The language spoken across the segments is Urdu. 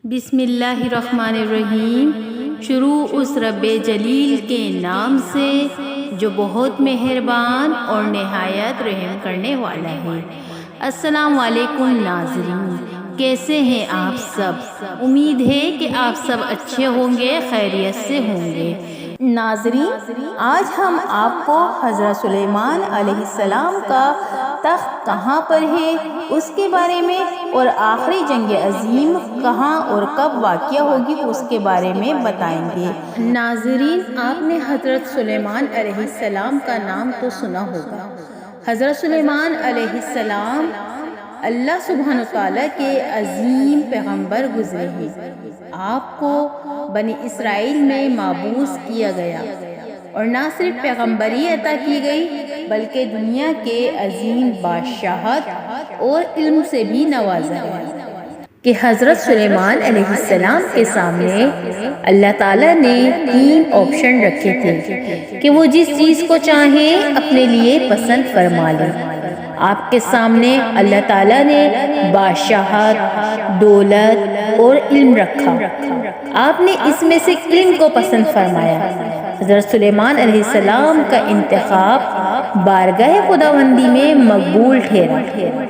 بسم اللہ الرحمن الرحیم۔ شروع اس رب جلیل کے نام سے جو بہت مہربان اور نہایت رحم کرنے والا ہے۔ السلام علیکم ناظرین، کیسے ہیں آپ سب؟ امید ہے کہ آپ سب اچھے ہوں گے، خیریت سے ہوں گے۔ ناظرین، آج ہم آپ کو حضرت سلیمان علیہ السلام کا تخت کہاں پر ہے اس کے بارے میں، اور آخری جنگ عظیم کہاں اور کب واقع ہوگی اس کے بارے میں بتائیں گے۔ ناظرین، آپ نے حضرت سلیمان علیہ السلام کا نام تو سنا ہوگا۔ حضرت سلیمان علیہ السلام اللہ سبحانہ وتعالیٰ کے عظیم پیغمبر گزرے ہیں۔ آپ کو بنی اسرائیل میں مبعوث کیا گیا، اور نہ صرف پیغمبری عطا کی گئی بلکہ دنیا کے عظیم بادشاہت اور علم سے بھی نوازا گیا کہ حضرت سلیمان علیہ السلام کے سامنے اللہ تعالیٰ نے 3 آپشن رکھے تھے کہ وہ جس چیز کو چاہیں اپنے لیے پسند فرما لیں۔ آپ کے سامنے اللہ تعالیٰ نے بادشاہت، دولت اور علم رکھا۔ آپ نے اس میں سے علم کو پسند فرمایا۔ حضرت سلیمان علیہ السلام کا انتخاب بارگاہ خداوندی میں مقبول ٹھہرا،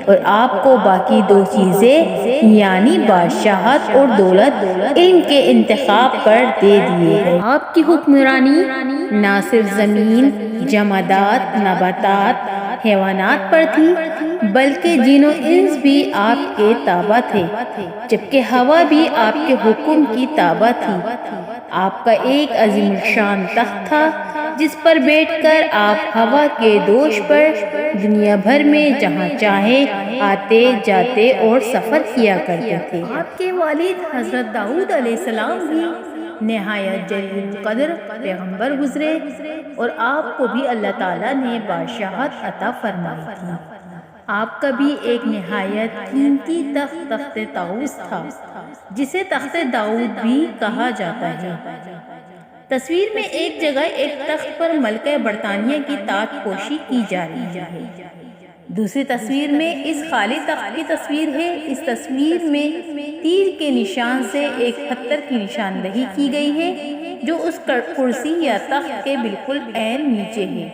اور آپ کو باقی 2 چیزیں یعنی بادشاہت اور دولت علم کے انتخاب پر دے دیے گئے۔ آپ کی حکمرانی نہ صرف زمین، جمادات، نباتات، حیوانات پر تھی بلکہ جن و انس بھی آپ کے تابع تھے، جبکہ ہوا بھی آپ کے حکم کی تابع تھی۔ آپ کا ایک عظیم الشان تخت تھا جس پر بیٹھ کر آپ ہوا کے دوش پر دنیا بھر میں جہاں چاہے آتے جاتے اور سفر کیا کرتے تھے۔ آپ کے والد حضرت داؤد علیہ السلام بھی نہایت جلیل القدر پیغمبر گزرے، اور آپ کو بھی اللہ تعالیٰ نے بادشاہت عطا فرمائی تھی۔ آپ کا بھی ایک نہایت قیمتی تخت طاؤس تھا جسے تخت داؤد بھی کہا جاتا ہے۔ تصویر میں ایک جگہ ایک تخت پر ملکہ برطانیہ کی تاج پوشی کی جا رہی ہے۔ دوسری تصویر میں اس خالی تخت کی تصویر ہے۔ اس تصویر میں تیر کے نشان سے ایک پتھر کی نشاندہی کی گئی ہے جو اس کرسی یا تخت کے بالکل عین نیچے ہے۔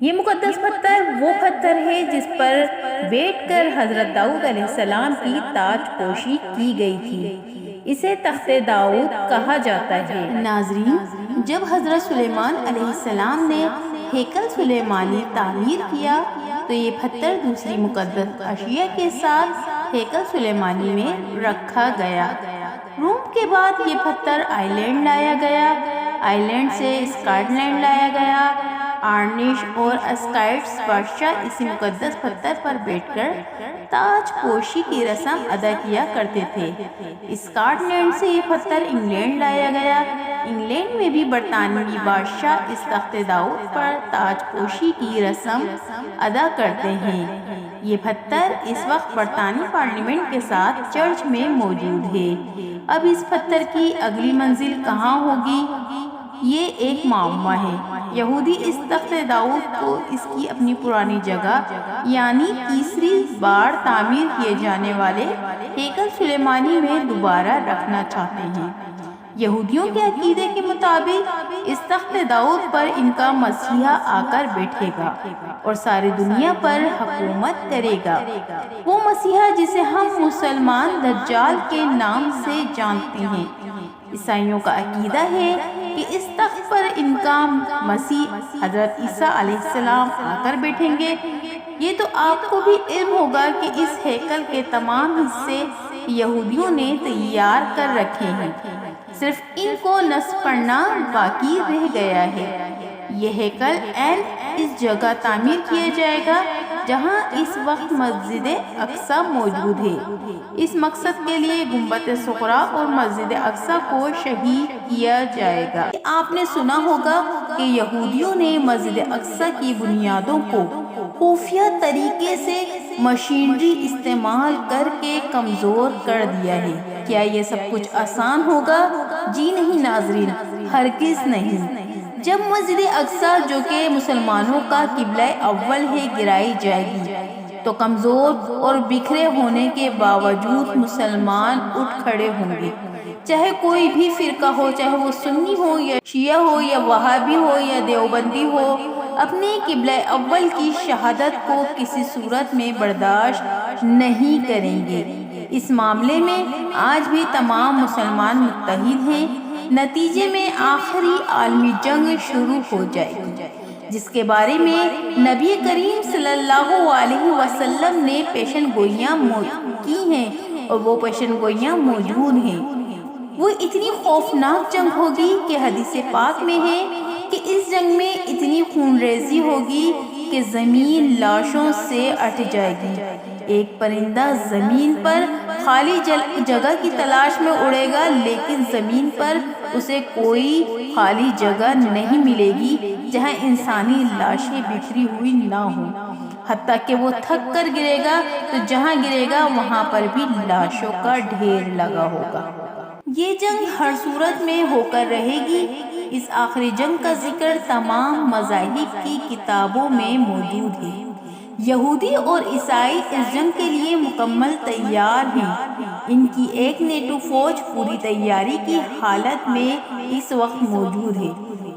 یہ مقدس پتھر وہ پتھر ہے جس پر بیٹھ کر حضرت داؤد علیہ السلام کی تاج پوشی کی گئی تھی۔ اسے تخت داؤد کہا جاتا ہے۔ ناظرین، جب حضرت سلیمان علیہ السلام نے ہیکل سلیمانی تعمیر کیا تو یہ پتھر دوسری مقدس اشیاء کے ساتھ ہیکل سلیمانی میں رکھا گیا۔ روم کے بعد یہ پتھر آئرلینڈ لایا گیا، آئرلینڈ سے اسکاٹ لینڈ لایا گیا۔ آرنش اور اسکاٹس بادشاہ اسی مقدس پتھر پر بیٹھ کر تاج پوشی کی رسم ادا کیا کرتے تھے۔ اسکاٹ لینڈ سے یہ پتھر انگلینڈ لایا گیا۔ انگلینڈ میں بھی برطانوی بادشاہ اس تخت داؤد پر تاج پوشی کی رسم ادا کرتے ہیں۔ یہ پتھر اس وقت برطانوی پارلیمنٹ کے ساتھ چرچ میں موجود ہے۔ اب اس پتھر کی اگلی منزل کہاں ہوگی یہ ایک معمہ ہے۔ یہودی اس تخت داؤد کو اس کی اپنی پرانی جگہ یعنی تیسری بار تعمیر کیے جانے والے ہیکل سلیمانی میں دوبارہ رکھنا چاہتے ہیں۔ یہودیوں کے عقیدے کے مطابق اس تخت داؤد پر ان کا مسیحا آ کر بیٹھے گا اور ساری دنیا پر حکومت کرے گا۔ وہ مسیحا جسے ہم مسلمان دجال کے نام سے جانتے ہیں۔ عیسائیوں کا عقیدہ ہے کہ اس تخت پر ان کا مسیح حضرت عیسیٰ علیہ السلام آ کر بیٹھیں گے۔ یہ تو آپ کو بھی علم ہوگا کہ اس ہیکل کے تمام حصے یہودیوں نے تیار کر رکھے ہیں، صرف ان کو نصب کرنا باقی رہ گیا ہے۔ یہ ہیکل عین اس جگہ تعمیر کیا جائے گا جہاں اس وقت مسجد اقصیٰ موجود ہے۔ اس مقصد کے لیے گنبد صغریٰ اور مسجد اقصیٰ کو شہید کیا جائے گا۔ آپ نے سنا ہوگا کہ یہودیوں نے مسجد اقصیٰ کی بنیادوں کو خفیہ طریقے سے مشینری استعمال کر کے کمزور کر دیا ہے۔ کیا یہ سب کچھ آسان ہوگا؟ جی نہیں ناظرین، ہرگز نہیں۔ جب مسجد اقصیٰ جو کہ مسلمانوں کا قبلہ اول ہے گرائی جائے گی تو کمزور اور بکھرے ہونے کے باوجود مسلمان اٹھ کھڑے ہوں گے، چاہے کوئی بھی فرقہ ہو، چاہے وہ سنی ہو یا شیعہ ہو یا وہابی ہو یا دیوبندی ہو، اپنے قبلہ اول کی شہادت کو کسی صورت میں برداشت نہیں کریں گے۔ اس معاملے میں آج بھی تمام مسلمان متحد ہیں۔ نتیجے میں آخری عالمی جنگ شروع ہو جائے گی، جس کے بارے میں نبی کریم صلی اللہ علیہ وسلم نے پیشن گوئیاں کی ہیں، اور وہ پیشن گوئیاں موجود ہیں۔ وہ اتنی خوفناک جنگ ہوگی کہ حدیث پاک میں ہے کہ اس جنگ میں اتنی خون ریزی ہوگی کہ زمین لاشوں سے اٹھ جائے گی۔ ایک پرندہ زمین پر خالی جگہ کی تلاش میں اڑے گا، لیکن زمین پر اسے کوئی خالی جگہ نہیں ملے گی جہاں انسانی لاشیں بکھری ہوئی نہ ہوں، حتیٰ کہ وہ تھک کر گرے گا تو جہاں گرے گا وہاں پر بھی لاشوں کا ڈھیر لگا ہوگا۔ یہ جنگ ہر صورت میں ہو کر رہے گی۔ اس آخری جنگ کا ذکر تمام مذاہب کی کتابوں میں موجود ہے۔ یہودی اور عیسائی اس جنگ کے لیے مکمل تیار ہیں۔ ان کی ایک نیٹو فوج پوری تیاری کی حالت میں اس وقت موجود ہے،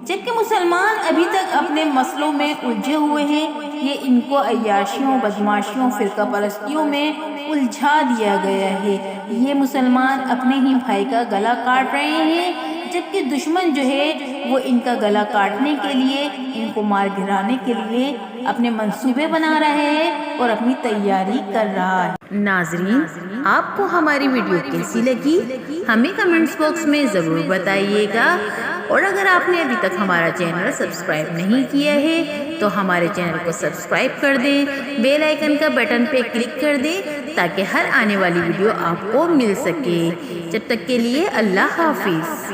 جبکہ مسلمان ابھی تک اپنے مسئلوں میں الجھے ہوئے ہیں۔ یہ ان کو عیاشیوں، بدماشیوں، فرقہ پرستیوں میں الجھا دیا گیا ہے۔ یہ مسلمان اپنے ہی بھائی کا گلا کاٹ رہے ہیں، جبکہ دشمن جو ہے وہ ان کا گلا کاٹنے کے لیے، ان کو مار گرانے کے لیے اپنے منصوبے بنا رہے ہیں اور اپنی تیاری کر رہا ہے۔ ناظرین، آپ کو ہماری ویڈیو کیسی لگی ہمیں کمنٹس باکس میں ضرور بتائیے گا، اور اگر آپ نے ابھی تک ہمارا چینل سبسکرائب نہیں کیا ہے تو ہمارے چینل کو سبسکرائب کر دیں، بیل آئیکن کا بٹن پہ کلک کر دیں تاکہ ہر آنے والی ویڈیو آپ کو مل سکے۔ جب تک کے لیے اللہ حافظ۔